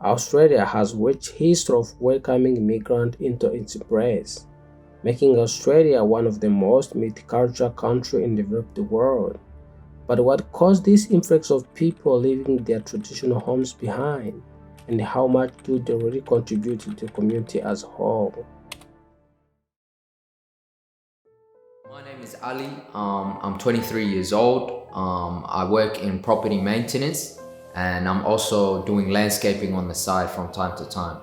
Australia has rich history of welcoming migrants into its embrace, making Australia one of the most multicultural countries in the developed world. But what caused this influx of people leaving their traditional homes behind, and how much do they really contribute to the community as a whole? My name is Ali. I'm 23 years old. I work in property maintenance and I'm also doing landscaping on the side from time to time.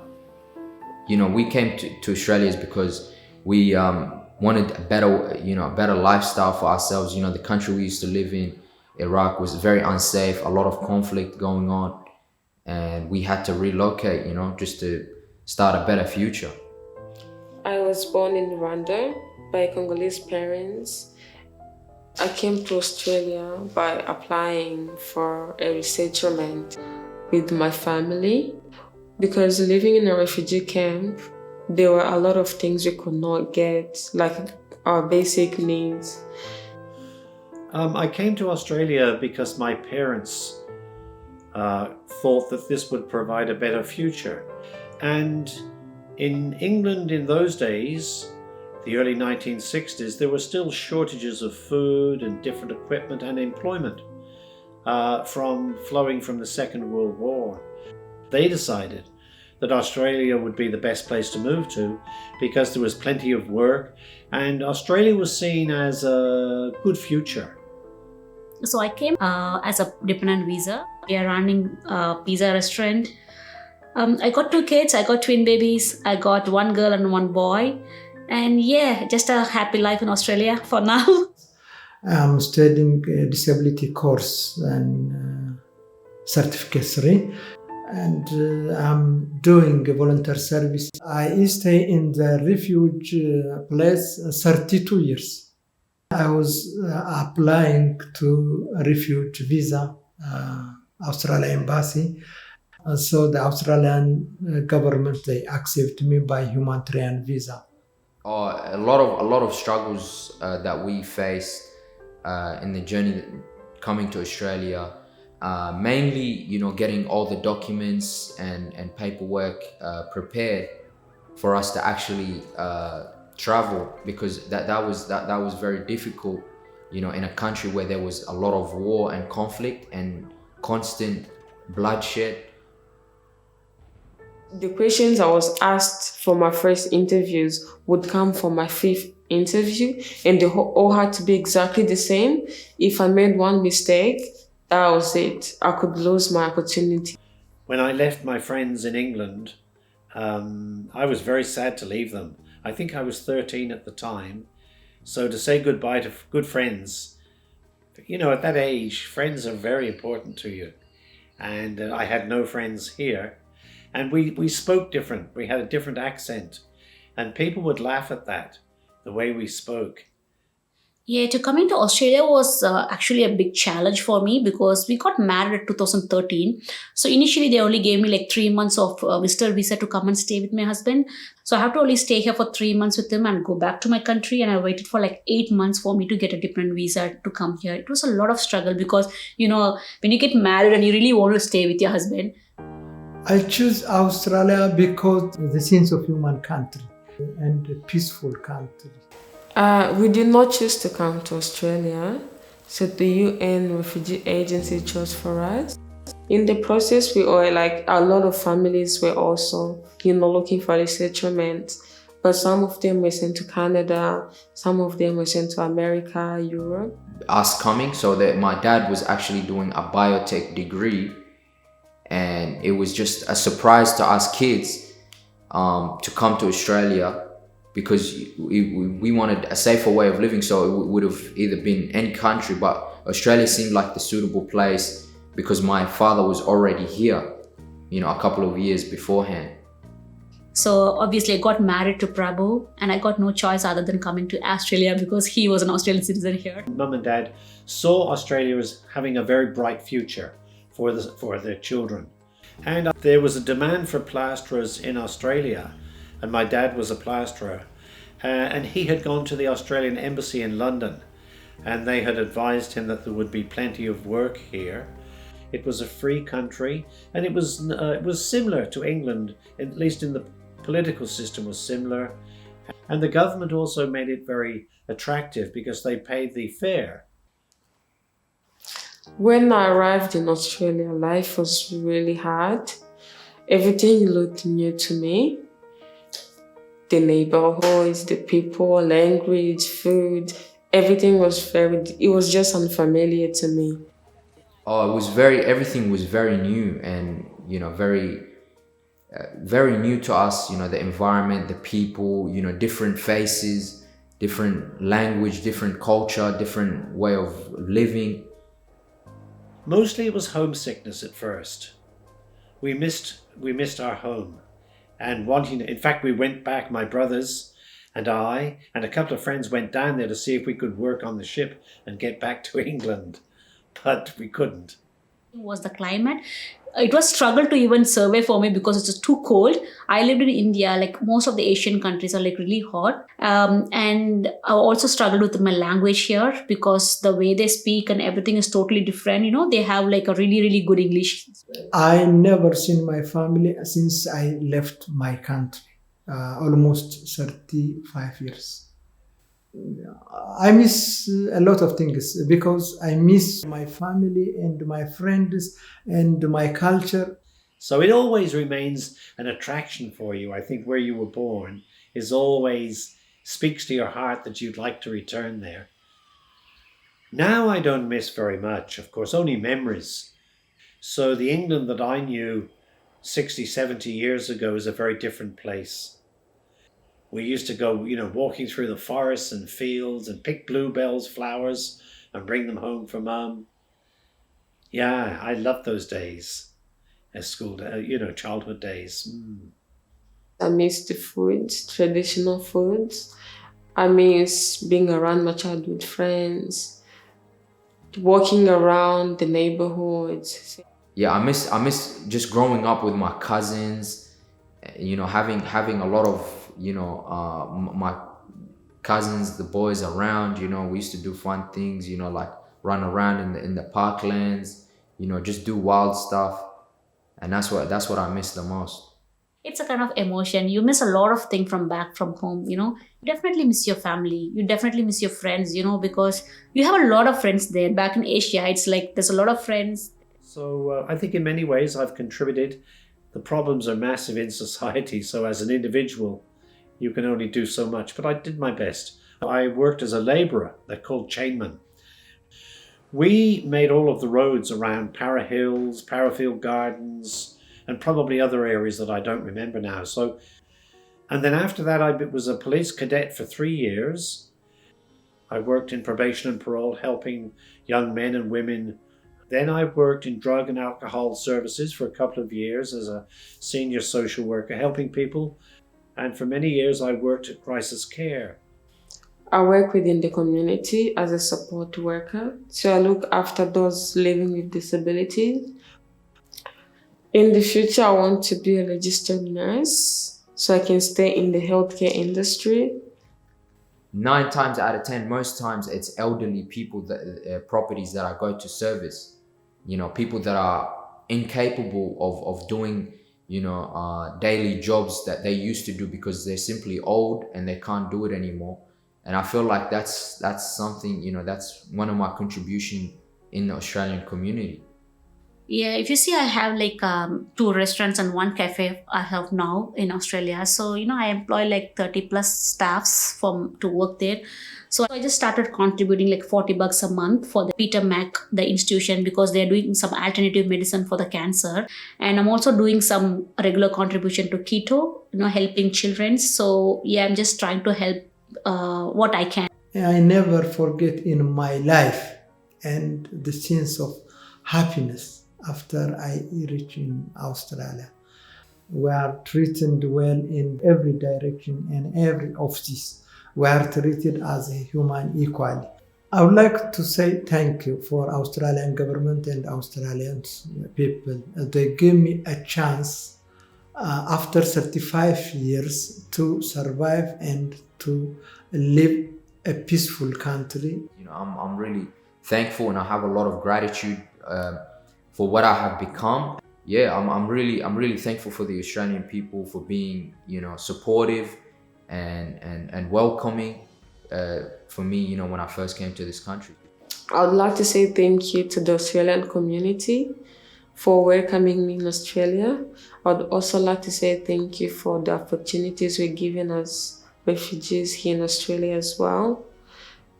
We came to Australia is because we wanted a better lifestyle for ourselves. The country we used to live in, Iraq, was very unsafe, a lot of conflict going on, and we had to relocate, just to start a better future. I was born in Rwanda by Congolese parents. I came to Australia by applying for a resettlement with my family because living in a refugee camp, there were a lot of things we could not get, like our basic needs. I came to Australia because my parents thought that this would provide a better future. And in England in those days, the early 1960s, there were still shortages of food and different equipment and employment flowing from the Second World War. They decided that Australia would be the best place to move to because there was plenty of work and Australia was seen as a good future. So I came as a dependent visa. We are running a pizza restaurant. I got two kids. I got twin babies. I got one girl and one boy. And yeah, just a happy life in Australia for now. I'm studying a disability course and certificate 3. And I'm doing a volunteer service. I stay in the refuge place 32 years. I was applying to a refuge visa, Australia Embassy. So the Australian government, they accept me by humanitarian visa. A lot of struggles that we faced in the journey coming to Australia. Mainly, getting all the documents and paperwork prepared for us to actually travel, because that was very difficult, in a country where there was a lot of war and conflict and constant bloodshed. The questions I was asked for my first interviews would come for my fifth interview, and they all had to be exactly the same. If I made one mistake, that was it. I could lose my opportunity. When I left my friends in England, I was very sad to leave them. I think I was 13 at the time. So to say goodbye to good friends, at that age, friends are very important to you. And I had no friends here. And we spoke different. We had a different accent. And people would laugh at that, the way we spoke. Yeah, to come into Australia was actually a big challenge for me because we got married in 2013. So initially they only gave me like 3 months of visitor visa to come and stay with my husband. So I have to only stay here for 3 months with him and go back to my country. And I waited for like 8 months for me to get a different visa to come here. It was a lot of struggle because, when you get married and you really want to stay with your husband. I choose Australia because the sense of human country and a peaceful country. We did not choose to come to Australia, so the UN Refugee Agency chose for us. In the process, we were like a lot of families were also, looking for resettlement, but some of them were sent to Canada, some of them were sent to America, Europe. Us coming, so that my dad was actually doing a biotech degree, and it was just a surprise to us kids to come to Australia, because we wanted a safer way of living. So it would have either been any country, but Australia seemed like the suitable place because my father was already here, a couple of years beforehand. So obviously I got married to Prabhu and I got no choice other than coming to Australia because he was an Australian citizen here. Mum and Dad saw Australia as having a very bright future for their children. And there was a demand for plasterers in Australia. And my dad was a plasterer, and he had gone to the Australian Embassy in London, and they had advised him that there would be plenty of work here. It was a free country, and it was similar to England, at least in the political system was similar. And the government also made it very attractive because they paid the fare. When I arrived in Australia, life was really hard. Everything looked new to me. The neighborhoods, the people, language, food, everything was just unfamiliar to me. Oh, everything was very new and, very new to us, the environment, the people, different faces, different language, different culture, different way of living. Mostly it was homesickness at first. We missed our home and in fact, we went back, my brothers and I and a couple of friends went down there to see if we could work on the ship and get back to England, but we couldn't. Was the climate. It was struggle to even survey for me because it was too cold. I lived in India, like most of the Asian countries are like really hot. And I also struggled with my language here because the way they speak and everything is totally different. They have like a really, really good English. I never seen my family since I left my country, almost 35 years. I miss a lot of things because I miss my family and my friends and my culture. So it always remains an attraction for you. I think where you were born is always speaks to your heart that you'd like to return there. Now I don't miss very much, of course, only memories. So the England that I knew 60, 70 years ago is a very different place. We used to go, walking through the forests and fields and pick bluebells, flowers, and bring them home for Mum. Yeah, I loved those days as childhood days. I miss the foods, traditional foods. I miss being around my childhood friends, walking around the neighborhoods. Yeah, I miss just growing up with my cousins, having a lot of my cousins, the boys around. We used to do fun things, like run around in the parklands, just do wild stuff, and that's what I miss the most. It's a kind of emotion. You miss a lot of things from back from home. You definitely miss your family. You definitely miss your friends. Because you have a lot of friends there. Back in Asia, it's like there's a lot of friends. So I think in many ways I've contributed. The problems are massive in society, so as an individual you can only do so much, but I did my best. I worked as a labourer, they're called chainmen. We made all of the roads around Para Hills, Parafield Gardens, and probably other areas that I don't remember now. And then after that I was a police cadet for 3 years. I worked in probation and parole, helping young men and women. Then I worked in drug and alcohol services for a couple of years as a senior social worker, helping people. And for many years, I worked at crisis care. I work within the community as a support worker. So I look after those living with disabilities. In the future, I want to be a registered nurse so I can stay in the healthcare industry. 9 times out of 10, most times it's elderly people, properties that I go to service. People that are incapable of doing daily jobs that they used to do because they're simply old and they can't do it anymore. And I feel like that's something, that's one of my contribution in the Australian community. Yeah, if you see, I have like 2 restaurants and 1 cafe I have now in Australia. So, I employ like 30 plus staffs to work there. So I just started contributing like $40 a month for the Peter Mac, the institution, because they're doing some alternative medicine for the cancer. And I'm also doing some regular contribution to keto, helping children. So yeah, I'm just trying to help what I can. I never forget in my life and the sense of happiness after I reach in Australia. We are treated well in every direction and every office. We are treated as a human equally. I would like to say thank you for Australian government and Australian people. They gave me a chance after 35 years to survive and to live a peaceful country. I'm really thankful and I have a lot of gratitude for what I have become. Yeah, I'm really thankful for the Australian people for being, supportive and welcoming for me, when I first came to this country. I would like to say thank you to the Australian community for welcoming me in Australia. I would also like to say thank you for the opportunities we're given as refugees here in Australia as well.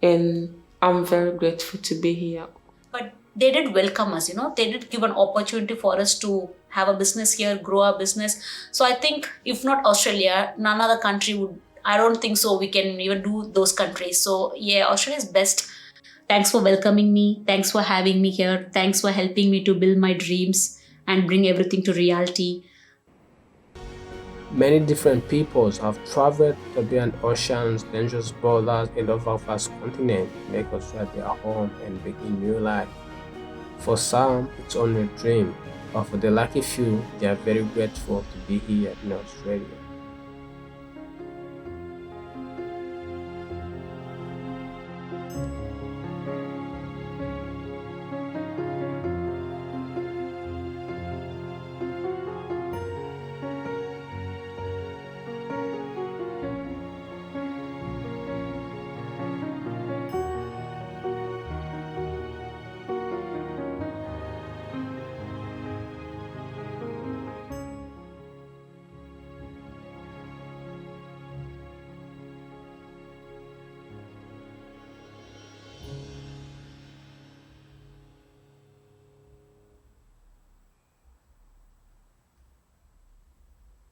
And I'm very grateful to be here. But they did welcome us, they did give an opportunity for us to have a business here, grow our business. So I think if not Australia, none other country would, I don't think so we can even do those countries. So yeah, Australia is best. Thanks for welcoming me. Thanks for having me here. Thanks for helping me to build my dreams and bring everything to reality. Many different peoples have traveled beyond oceans, dangerous borders, and over vast continent to make Australia their home and begin new life. For some, it's only a dream, but for the lucky few, they are very grateful to be here in Australia.